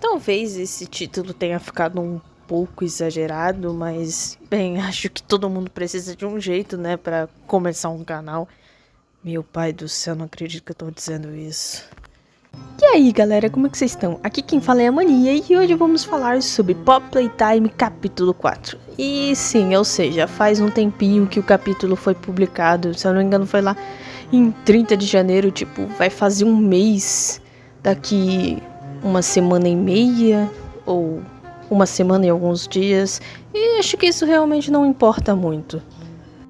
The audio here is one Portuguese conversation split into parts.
Talvez esse título tenha ficado um pouco exagerado, mas, bem, acho que todo mundo precisa de um jeito, né, pra começar um canal. Meu pai do céu, não acredito que eu tô dizendo isso. E aí, galera, como é que vocês estão? Aqui quem fala é a Mania e hoje vamos falar sobre Pop Playtime capítulo 4. E sim, ou seja, faz um tempinho que o capítulo foi publicado, se eu não me engano foi lá em 30 de janeiro, tipo, vai fazer um mês daqui uma semana e meia, ou uma semana e alguns dias, e acho que isso realmente não importa muito.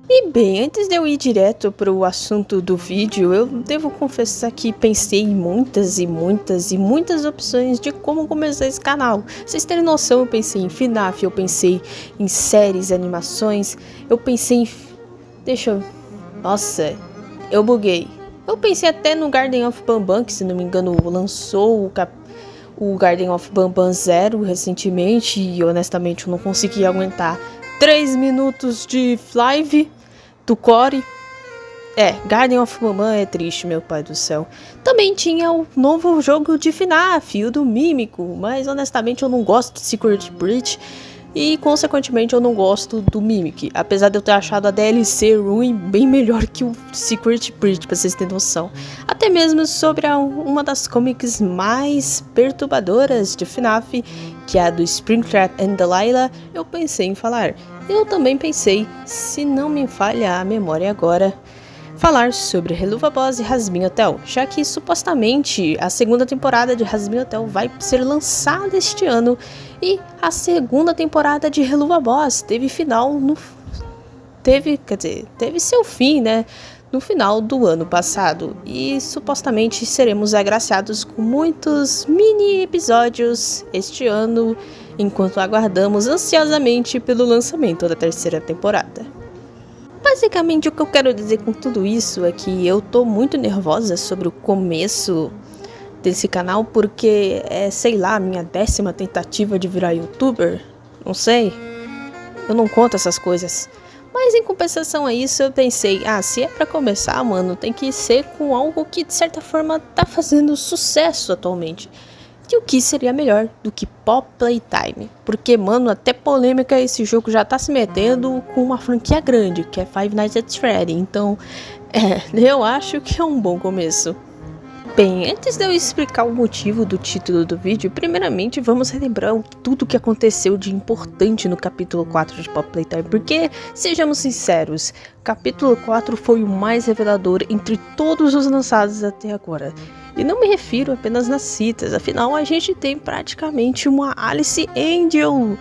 E bem, antes de eu ir direto para o assunto do vídeo, eu devo confessar que pensei em muitas opções de como começar esse canal. Pra vocês terem noção, eu pensei em FNAF, eu pensei em séries, animações, eu pensei em... Nossa, eu buguei. Eu pensei até no Garden of Banban, que se não me engano lançou o Garden of Banban Zero recentemente, e honestamente eu não consegui aguentar 3 minutos de live do Core. Garden of Banban é triste, meu pai do céu. Também tinha o novo jogo de FNAF, o do Mímico, mas honestamente eu não gosto de Secret Breach e consequentemente eu não gosto do Mimic, apesar de eu ter achado a DLC ruim bem melhor que o Secret Breach, pra vocês terem noção. Até mesmo sobre uma das comics mais perturbadoras de FNAF, que é a do Springtrap and Delilah, eu pensei em falar. Eu também pensei, se não me falha a memória agora, falar sobre Helluva Boss e Hazbin Hotel, já que supostamente a segunda temporada de Hazbin Hotel vai ser lançada este ano e a segunda temporada de Helluva Boss teve seu fim, né, no final do ano passado, e supostamente seremos agraciados com muitos mini episódios este ano, enquanto aguardamos ansiosamente pelo lançamento da terceira temporada. Basicamente, o que eu quero dizer com tudo isso é que eu tô muito nervosa sobre o começo desse canal, porque sei lá, minha 10ª tentativa de virar youtuber, não sei, eu não conto essas coisas. Mas em compensação a isso, eu pensei, se é pra começar, mano, tem que ser com algo que de certa forma tá fazendo sucesso atualmente. E o que seria melhor do que Pop Playtime? Porque, mano, até polêmica esse jogo já tá se metendo com uma franquia grande, que é Five Nights at Freddy's. Então, eu acho que é um bom começo. Bem, antes de eu explicar o motivo do título do vídeo, primeiramente vamos relembrar tudo o que aconteceu de importante no capítulo 4 de Pop Playtime, porque, sejamos sinceros, capítulo 4 foi o mais revelador entre todos os lançados até agora. E não me refiro apenas nas citas, afinal a gente tem praticamente uma Alice Angel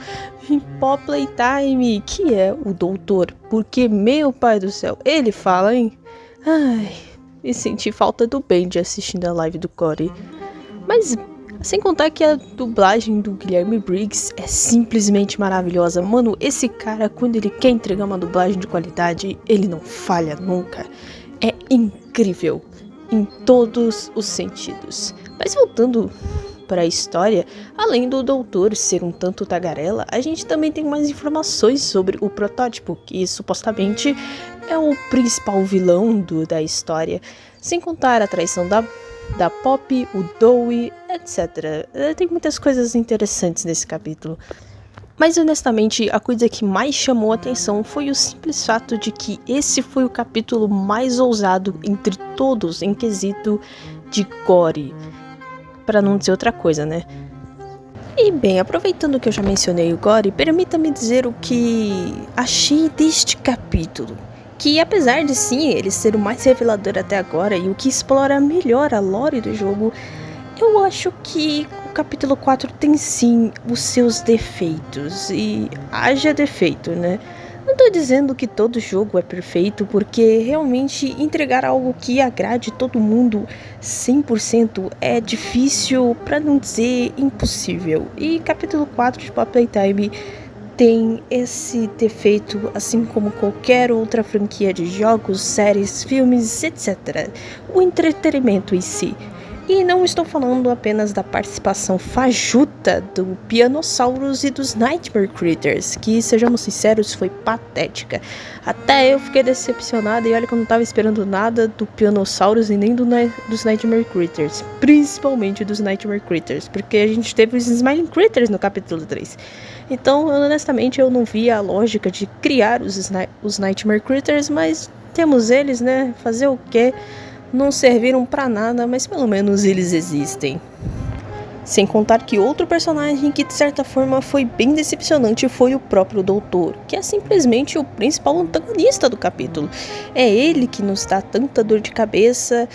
em Pop Playtime, que é o doutor, porque, meu pai do céu, ele fala, hein? E senti falta do Benji assistindo a live do Core. Mas, sem contar que a dublagem do Guilherme Briggs é simplesmente maravilhosa. Mano, esse cara, quando ele quer entregar uma dublagem de qualidade, ele não falha nunca. É incrível, em todos os sentidos. Mas voltando para a história, além do doutor ser um tanto tagarela, a gente também tem mais informações sobre o protótipo, que supostamente é o principal vilão da história, sem contar a traição da Pop, o Dowie, etc. Tem muitas coisas interessantes nesse capítulo. Mas honestamente, a coisa que mais chamou a atenção foi o simples fato de que esse foi o capítulo mais ousado entre todos em quesito de gore. Para não dizer outra coisa, né? E bem, aproveitando que eu já mencionei o gore, permita-me dizer o que achei deste capítulo. Que apesar de sim, ele ser o mais revelador até agora e o que explora melhor a lore do jogo, eu acho que o capítulo 4 tem sim os seus defeitos, e haja defeito, né? Não tô dizendo que todo jogo é perfeito, porque realmente entregar algo que agrade todo mundo 100% é difícil, pra não dizer impossível. E capítulo 4 de Pop Playtime tem esse defeito, assim como qualquer outra franquia de jogos, séries, filmes, etc. O entretenimento em si. E não estou falando apenas da participação fajuta do Pianosaurus e dos Nightmare Critters, que, sejamos sinceros, foi patética. Até eu fiquei decepcionada e olha que eu não estava esperando nada do Pianosaurus e nem dos Nightmare Critters. Principalmente dos Nightmare Critters, porque a gente teve os Smiling Critters no capítulo 3. Então, honestamente, eu não vi a lógica de criar os Nightmare Critters, mas temos eles, né? Fazer o quê? Não serviram pra nada, mas pelo menos eles existem. Sem contar que outro personagem que de certa forma foi bem decepcionante foi o próprio Doutor, que é simplesmente o principal antagonista do capítulo. É ele que nos dá tanta dor de cabeça.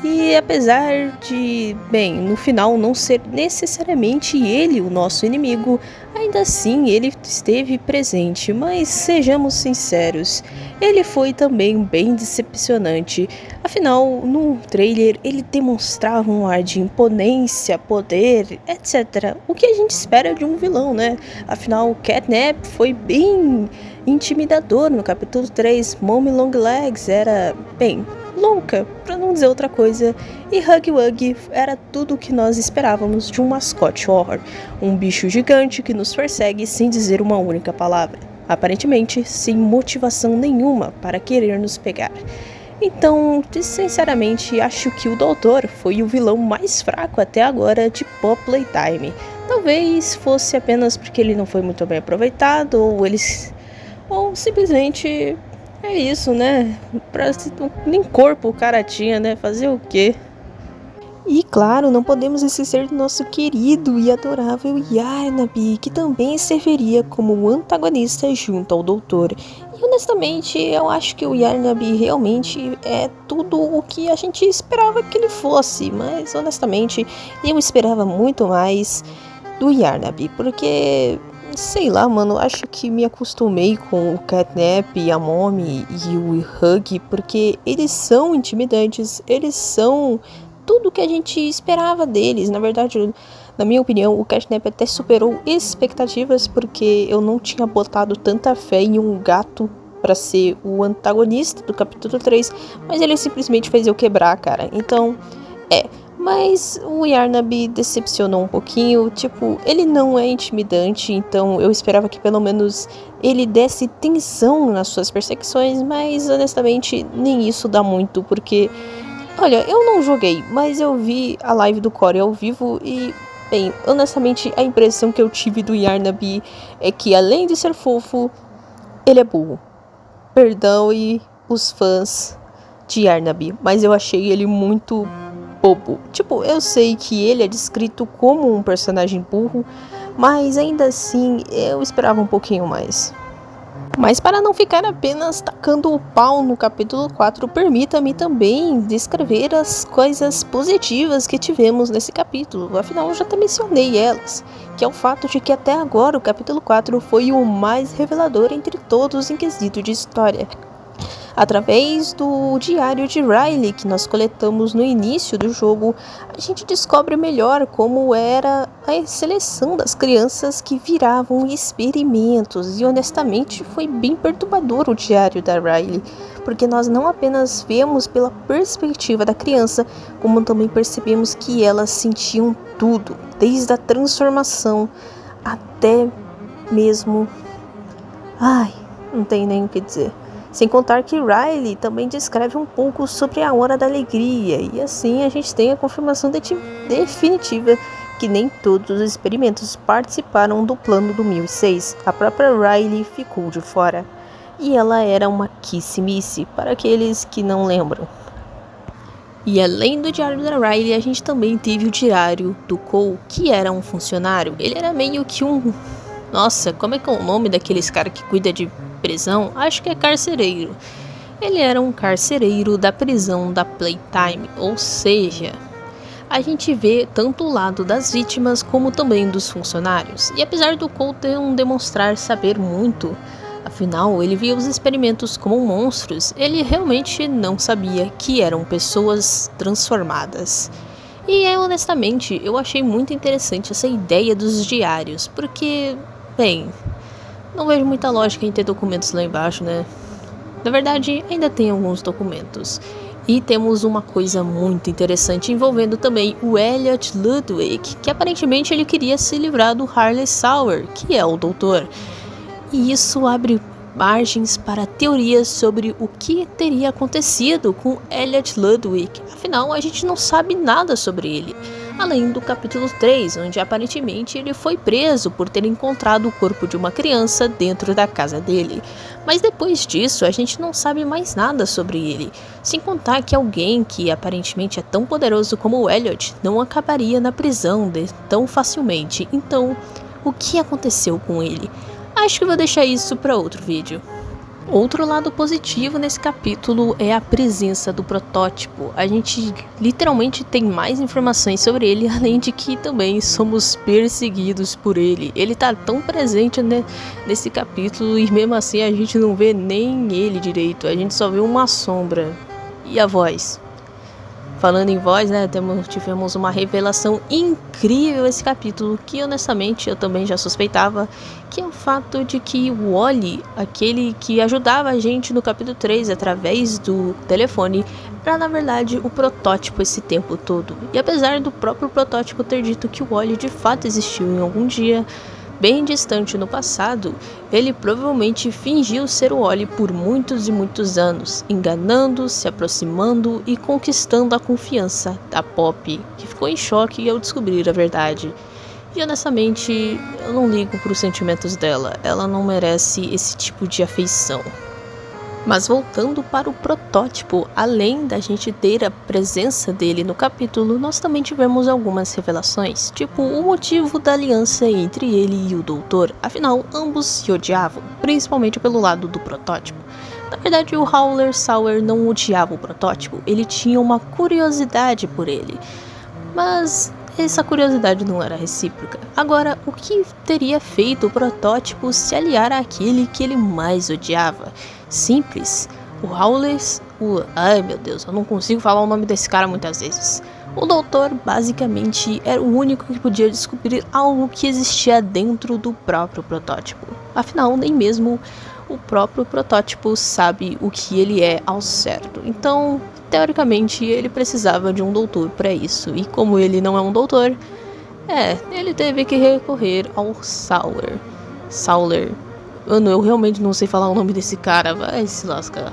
E apesar de, bem, no final não ser necessariamente ele o nosso inimigo, ainda assim ele esteve presente, mas sejamos sinceros, ele foi também bem decepcionante. Afinal, no trailer ele demonstrava um ar de imponência, poder, etc. O que a gente espera de um vilão, né? Afinal, o Catnap foi bem intimidador no capítulo 3, Mommy Longlegs era, bem, louca, pra não dizer outra coisa, e Huggy Wuggy era tudo o que nós esperávamos de um mascote horror, um bicho gigante que nos persegue sem dizer uma única palavra, aparentemente sem motivação nenhuma para querer nos pegar. Então, sinceramente, acho que o Doutor foi o vilão mais fraco até agora de Pop Playtime. Talvez fosse apenas porque ele não foi muito bem aproveitado, ou simplesmente é isso, né? Nem corpo o cara tinha, né? Fazer o quê? E claro, não podemos esquecer do nosso querido e adorável Yarnaby, que também serviria como antagonista junto ao Doutor. E honestamente, eu acho que o Yarnaby realmente é tudo o que a gente esperava que ele fosse, mas honestamente, eu esperava muito mais do Yarnaby, porque sei lá, mano, acho que me acostumei com o Catnap, a Mommy e o Huggy, porque eles são intimidantes, eles são tudo que a gente esperava deles. Na verdade, na minha opinião, o Catnap até superou expectativas, porque eu não tinha botado tanta fé em um gato para ser o antagonista do capítulo 3, mas ele simplesmente fez eu quebrar, cara. Então, mas o Yarnaby decepcionou um pouquinho, tipo, ele não é intimidante, então eu esperava que pelo menos ele desse tensão nas suas perseguições, mas honestamente nem isso dá muito, porque, olha, eu não joguei, mas eu vi a live do Corey ao vivo e, bem, honestamente a impressão que eu tive do Yarnaby é que além de ser fofo, ele é burro. Perdoe os fãs de Yarnaby, mas eu achei ele muito bobo. Tipo, eu sei que ele é descrito como um personagem burro, mas ainda assim eu esperava um pouquinho mais. Mas para não ficar apenas tacando o pau no capítulo 4, permita-me também descrever as coisas positivas que tivemos nesse capítulo. Afinal, eu já até mencionei elas, que é o fato de que até agora o capítulo 4 foi o mais revelador entre todos em quesito de história. Através do diário de Riley que nós coletamos no início do jogo, a gente descobre melhor como era a seleção das crianças que viravam experimentos, e honestamente foi bem perturbador o diário da Riley, porque nós não apenas vemos pela perspectiva da criança, como também percebemos que elas sentiam tudo, desde a transformação até mesmo... não tem nem o que dizer. Sem contar que Riley também descreve um pouco sobre a hora da alegria, e assim a gente tem a confirmação definitiva que nem todos os experimentos participaram do plano do 1006. A própria Riley ficou de fora, e ela era uma Kiss-Miss, para aqueles que não lembram. E além do diário da Riley, a gente também teve o diário do Cole, que era um funcionário. Ele era meio que um... Nossa, como é que é o nome daqueles caras que cuida de prisão? Acho que é carcereiro. Ele era um carcereiro da prisão da Playtime, ou seja, a gente vê tanto o lado das vítimas como também dos funcionários. E apesar do Cole não demonstrar saber muito, afinal ele via os experimentos como monstros, ele realmente não sabia que eram pessoas transformadas. E honestamente, eu achei muito interessante essa ideia dos diários, porque, bem, não vejo muita lógica em ter documentos lá embaixo, né? Na verdade, ainda tem alguns documentos. E temos uma coisa muito interessante envolvendo também o Elliot Ludwig, que aparentemente ele queria se livrar do Harley Sauer, que é o doutor. E isso abre margens para teorias sobre o que teria acontecido com Elliot Ludwig. Afinal, a gente não sabe nada sobre ele, além do capítulo 3, onde aparentemente ele foi preso por ter encontrado o corpo de uma criança dentro da casa dele. Mas depois disso, a gente não sabe mais nada sobre ele, sem contar que alguém que aparentemente é tão poderoso como o Elliot não acabaria na prisão tão facilmente. Então, o que aconteceu com ele? Acho que vou deixar isso para outro vídeo. Outro lado positivo nesse capítulo é a presença do protótipo. A gente literalmente tem mais informações sobre ele, além de que também somos perseguidos por ele. Ele tá tão presente, né, nesse capítulo e mesmo assim a gente não vê nem ele direito. A gente só vê uma sombra. E a voz? Falando em voz, né, tivemos uma revelação incrível nesse capítulo, que honestamente eu também já suspeitava, que é o fato de que o Wally, aquele que ajudava a gente no capítulo 3 através do telefone, era na verdade o protótipo esse tempo todo. E apesar do próprio protótipo ter dito que o Wally de fato existiu em algum dia bem distante no passado, ele provavelmente fingiu ser o Wally por muitos e muitos anos, enganando, se aproximando e conquistando a confiança da Poppy, que ficou em choque ao descobrir a verdade. E honestamente, eu não ligo para os sentimentos dela, ela não merece esse tipo de afeição. Mas voltando para o protótipo, além da gente ter a presença dele no capítulo, nós também tivemos algumas revelações, tipo o motivo da aliança entre ele e o doutor, afinal ambos se odiavam, principalmente pelo lado do protótipo. Na verdade, o Howler Sauer não odiava o protótipo, ele tinha uma curiosidade por ele, mas essa curiosidade não era recíproca. Agora, o que teria feito o protótipo se aliar àquele que ele mais odiava? Simples. O Howler... Ai meu Deus, eu não consigo falar o nome desse cara muitas vezes. O doutor basicamente era o único que podia descobrir algo que existia dentro do próprio protótipo. Afinal, nem mesmo o próprio protótipo sabe o que ele é ao certo. Então, teoricamente, ele precisava de um doutor para isso. E como ele não é um doutor, ele teve que recorrer ao Sauer. Mano, eu realmente não sei falar o nome desse cara, vai se lascar.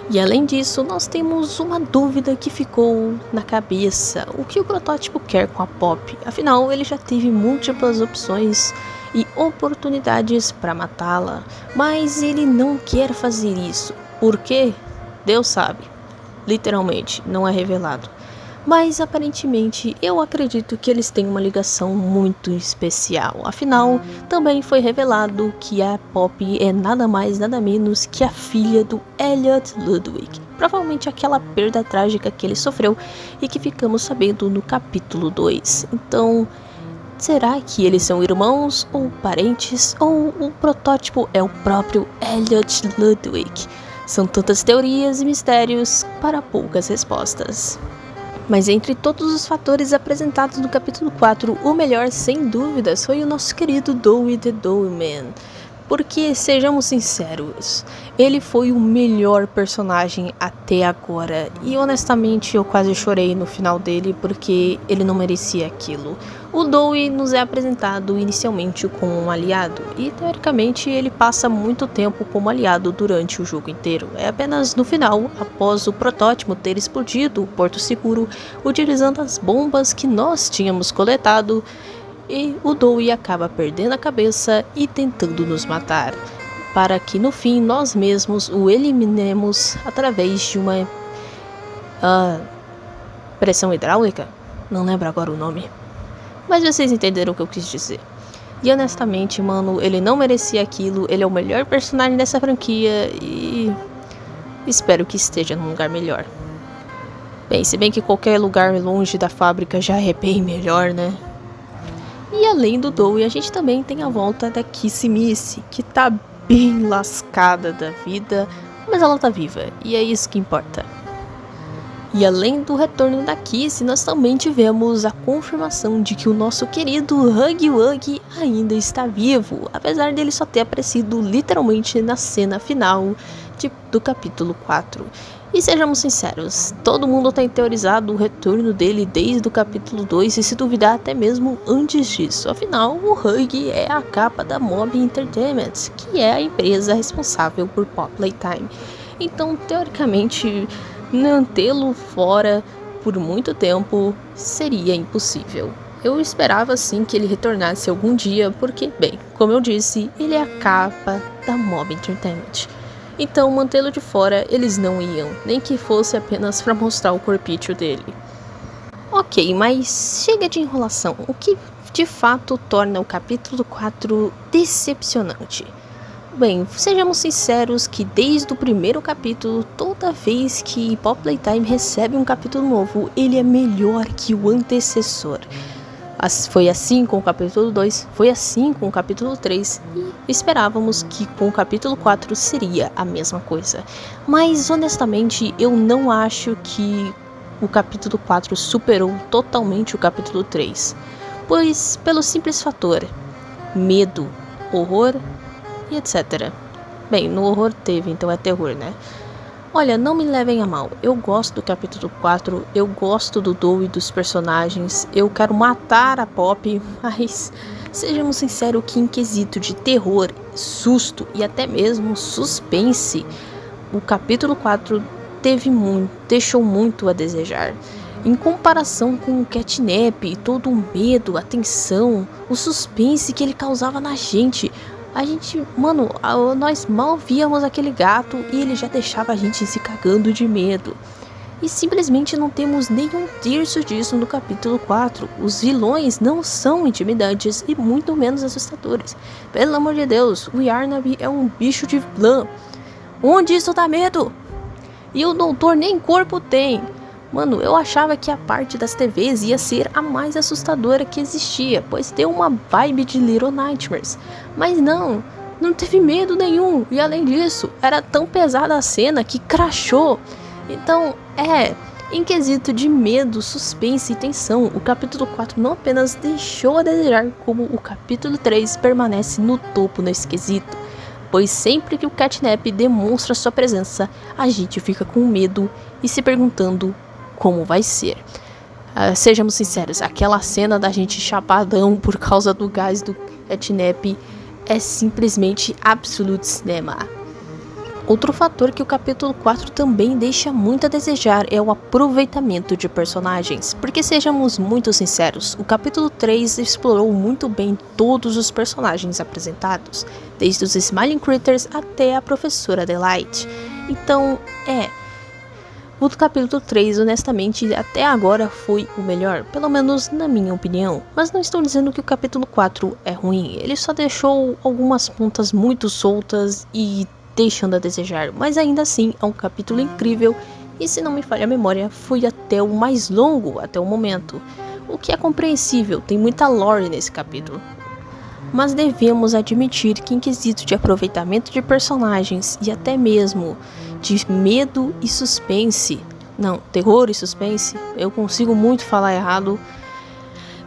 E além disso, nós temos uma dúvida que ficou na cabeça. O que o protótipo quer com a Poppy? Afinal, ele já teve múltiplas opções e oportunidades para matá-la, mas ele não quer fazer isso. Por quê? Deus sabe. Literalmente, não é revelado. Mas aparentemente eu acredito que eles têm uma ligação muito especial. Afinal, também foi revelado que a Poppy é nada mais nada menos que a filha do Elliot Ludwig. Provavelmente aquela perda trágica que ele sofreu e que ficamos sabendo no capítulo 2. Então, será que eles são irmãos ou parentes? Ou o protótipo é o próprio Elliot Ludwig? São tantas teorias e mistérios para poucas respostas. Mas entre todos os fatores apresentados no capítulo 4, o melhor, sem dúvidas, foi o nosso querido Dewey the Dough Man. Porque, sejamos sinceros, ele foi o melhor personagem até agora. E honestamente eu quase chorei no final dele porque ele não merecia aquilo. O Dewey nos é apresentado inicialmente como um aliado. E teoricamente ele passa muito tempo como aliado durante o jogo inteiro. É apenas no final, após o protótipo ter explodido o Porto Seguro, utilizando as bombas que nós tínhamos coletado, e o Dewey acaba perdendo a cabeça e tentando nos matar, para que no fim nós mesmos o eliminemos através de uma pressão hidráulica? Não lembro agora o nome, mas vocês entenderam o que eu quis dizer. E honestamente, mano, ele não merecia aquilo, ele é o melhor personagem dessa franquia e espero que esteja num lugar melhor. Bem, se bem que qualquer lugar longe da fábrica já é bem melhor, né? E além do Dewey, a gente também tem a volta da Kissy Missy, que tá bem lascada da vida, mas ela tá viva, e é isso que importa. E além do retorno da Kissy, nós também tivemos a confirmação de que o nosso querido Huggy Wuggy ainda está vivo, apesar dele só ter aparecido literalmente na cena final do capítulo 4. E sejamos sinceros, todo mundo tem teorizado o retorno dele desde o capítulo 2 e se duvidar até mesmo antes disso. Afinal, o Hug é a capa da Mob Entertainment, que é a empresa responsável por Pop Playtime. Então, teoricamente, mantê-lo fora por muito tempo seria impossível. Eu esperava sim que ele retornasse algum dia, porque, bem, como eu disse, ele é a capa da Mob Entertainment. Então, mantê-lo de fora, eles não iam, nem que fosse apenas para mostrar o corpício dele. Ok, mas chega de enrolação. O que de fato torna o capítulo 4 decepcionante? Bem, sejamos sinceros que desde o primeiro capítulo, toda vez que Pop Playtime recebe um capítulo novo, ele é melhor que o antecessor. Foi assim com o capítulo 2, foi assim com o capítulo 3 e esperávamos que com o capítulo 4 seria a mesma coisa. Mas honestamente eu não acho que o capítulo 4 superou totalmente o capítulo 3. Pois pelo simples fator, medo, horror e etc. Bem, no horror teve, então é terror, né? Olha, não me levem a mal, eu gosto do capítulo 4, eu gosto do Doe e dos personagens, eu quero matar a Pop, mas sejamos sinceros que em quesito de terror, susto e até mesmo suspense, o capítulo 4 deixou muito a desejar. Em comparação com o Catnap, todo o medo, a tensão, o suspense que ele causava na gente, nós mal víamos aquele gato e ele já deixava a gente se cagando de medo. E simplesmente não temos nenhum terço disso no capítulo 4. Os vilões não são intimidantes e muito menos assustadores. Pelo amor de Deus, o Yarnab é um bicho de lã. Onde isso dá medo? E o doutor nem corpo tem. Mano, eu achava que a parte das TVs ia ser a mais assustadora que existia, pois tem uma vibe de Little Nightmares. Mas não teve medo nenhum. E além disso, era tão pesada a cena que crashou. Então, em quesito de medo, suspense e tensão, o capítulo 4 não apenas deixou a desejar, como o capítulo 3 permanece no topo nesse quesito. Pois sempre que o Catnap demonstra sua presença, a gente fica com medo e se perguntando como vai ser. Sejamos sinceros, aquela cena da gente chapadão por causa do gás do Catnap é simplesmente absolute cinema. Outro fator que o capítulo 4 também deixa muito a desejar é o aproveitamento de personagens, porque sejamos muito sinceros, o capítulo 3 explorou muito bem todos os personagens apresentados, desde os Smiling Critters até a Professora Delight. Então, o capítulo 3, honestamente, até agora foi o melhor, pelo menos na minha opinião. Mas não estou dizendo que o capítulo 4 é ruim, ele só deixou algumas pontas muito soltas e deixando a desejar. Mas ainda assim, é um capítulo incrível e, se não me falha a memória, foi até o mais longo até o momento. O que é compreensível, tem muita lore nesse capítulo. Mas devemos admitir que em quesito de aproveitamento de personagens e até mesmo de medo e suspense, terror e suspense, eu consigo muito falar errado,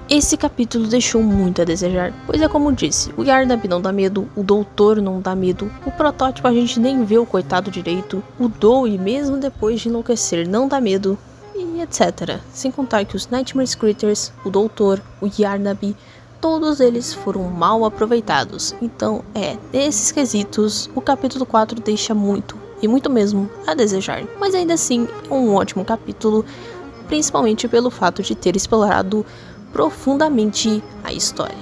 esse capítulo deixou muito a desejar, pois é como disse, o Yarnab não dá medo, o Doutor não dá medo, o protótipo a gente nem vê o coitado direito, o Doe mesmo depois de enlouquecer não dá medo, e etc. Sem contar que os Nightmare Critters, o Doutor, o Yarnab, todos eles foram mal aproveitados. Então, nesses quesitos, o capítulo 4 deixa muito, e muito mesmo, a desejar. Mas ainda assim, é um ótimo capítulo, principalmente pelo fato de ter explorado profundamente a história.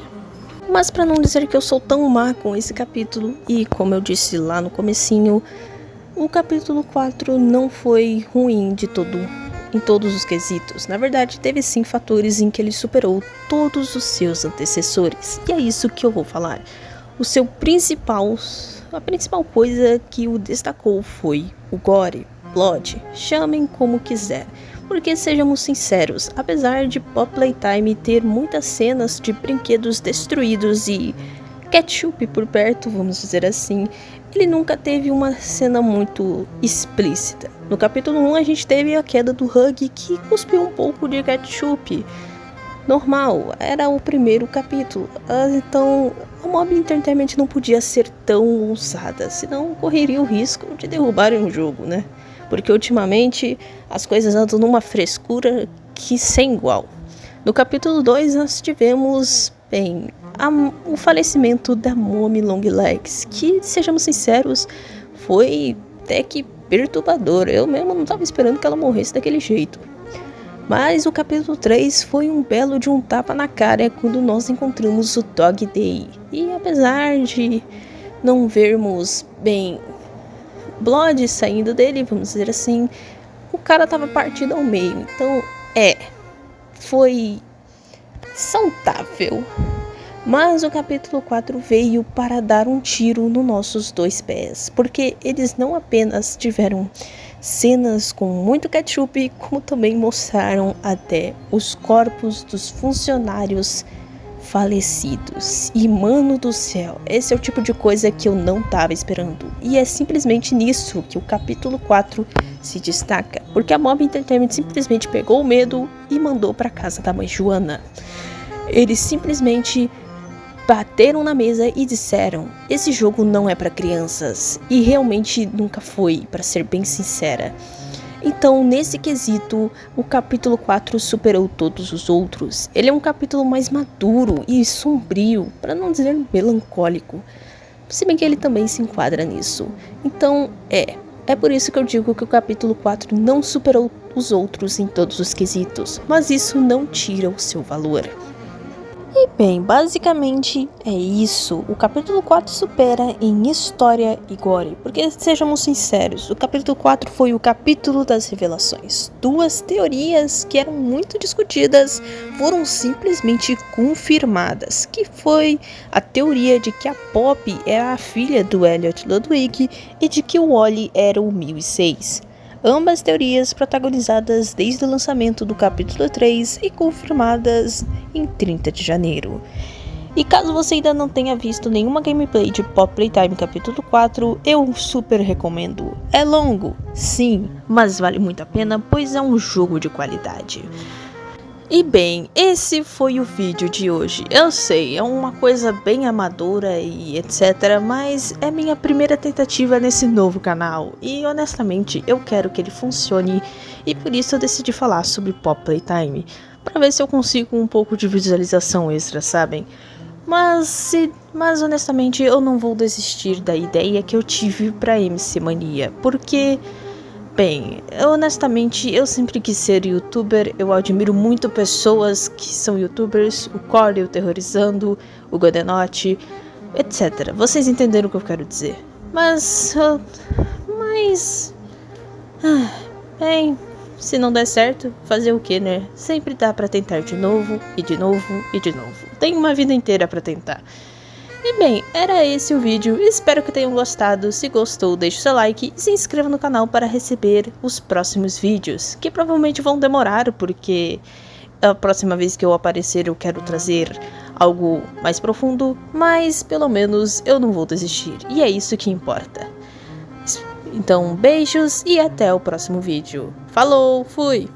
Mas para não dizer que eu sou tão má com esse capítulo, e como eu disse lá no comecinho, o capítulo 4 não foi ruim em todos os quesitos. Na verdade, teve sim fatores em que ele superou todos os seus antecessores. E é isso que eu vou falar. A principal coisa que o destacou foi o gore, blood, chamem como quiser. Porque sejamos sinceros, apesar de Pop Playtime ter muitas cenas de brinquedos destruídos e ketchup por perto, vamos dizer assim, ele nunca teve uma cena muito explícita. No capítulo 1 a gente teve a queda do Hug que cuspiu um pouco de ketchup. Normal, era o primeiro capítulo, então a Mob Entertainment não podia ser tão ousada, senão correria o risco de derrubarem o jogo, né? porque ultimamente as coisas andam numa frescura que sem igual. No capítulo 2 nós tivemos, o falecimento da Mommy Longlegs, que, sejamos sinceros, foi até que perturbador. Eu mesmo não estava esperando que ela morresse daquele jeito. Mas o capítulo 3 foi um belo de um tapa na cara quando nós encontramos o Dog Day. E apesar de não vermos, blood saindo dele, vamos dizer assim, o cara tava partido ao meio. Então, foi saudável. Mas o capítulo 4 veio para dar um tiro nos nossos dois pés, porque eles não apenas tiveram cenas com muito ketchup, como também mostraram até os corpos dos funcionários falecidos. E mano do céu, esse é o tipo de coisa que eu não tava esperando. E é simplesmente nisso que o capítulo 4 se destaca, porque a Mob Entertainment simplesmente pegou o medo e mandou para casa da mãe Joana. Eles simplesmente bateram na mesa e disseram: esse jogo não é para crianças, e realmente nunca foi, para ser bem sincera. Então, nesse quesito, o capítulo 4 superou todos os outros. Ele é um capítulo mais maduro e sombrio, para não dizer melancólico, se bem que ele também se enquadra nisso. Então, é por isso que eu digo que o capítulo 4 não superou os outros em todos os quesitos, mas isso não tira o seu valor. E basicamente é isso. O capítulo 4 supera em história e gore, porque sejamos sinceros, o capítulo 4 foi o capítulo das revelações. Duas teorias que eram muito discutidas foram simplesmente confirmadas, que foi a teoria de que a Poppy era a filha do Elliot Ludwig e de que o Wally era o 1006. Ambas teorias protagonizadas desde o lançamento do capítulo 3 e confirmadas em 30 de janeiro. E caso você ainda não tenha visto nenhuma gameplay de Pop Playtime capítulo 4, eu super recomendo. É longo, sim, mas vale muito a pena, pois é um jogo de qualidade. E esse foi o vídeo de hoje. Eu sei, é uma coisa bem amadora e etc, mas é minha primeira tentativa nesse novo canal e honestamente eu quero que ele funcione e por isso eu decidi falar sobre Pop Playtime, para ver se eu consigo um pouco de visualização extra, sabem? Mas honestamente eu não vou desistir da ideia que eu tive pra MC Mania, porque honestamente, eu sempre quis ser youtuber, eu admiro muito pessoas que são youtubers, o Corey, o Terrorizando, o Godenote, etc. Vocês entenderam o que eu quero dizer. Se não der certo, fazer o que, né? Sempre dá pra tentar de novo, e de novo, e de novo. Tem uma vida inteira pra tentar. E era esse o vídeo, espero que tenham gostado. Se gostou, deixe seu like e se inscreva no canal para receber os próximos vídeos, que provavelmente vão demorar, porque a próxima vez que eu aparecer eu quero trazer algo mais profundo, mas pelo menos eu não vou desistir, e é isso que importa. Então, beijos e até o próximo vídeo. Falou, fui!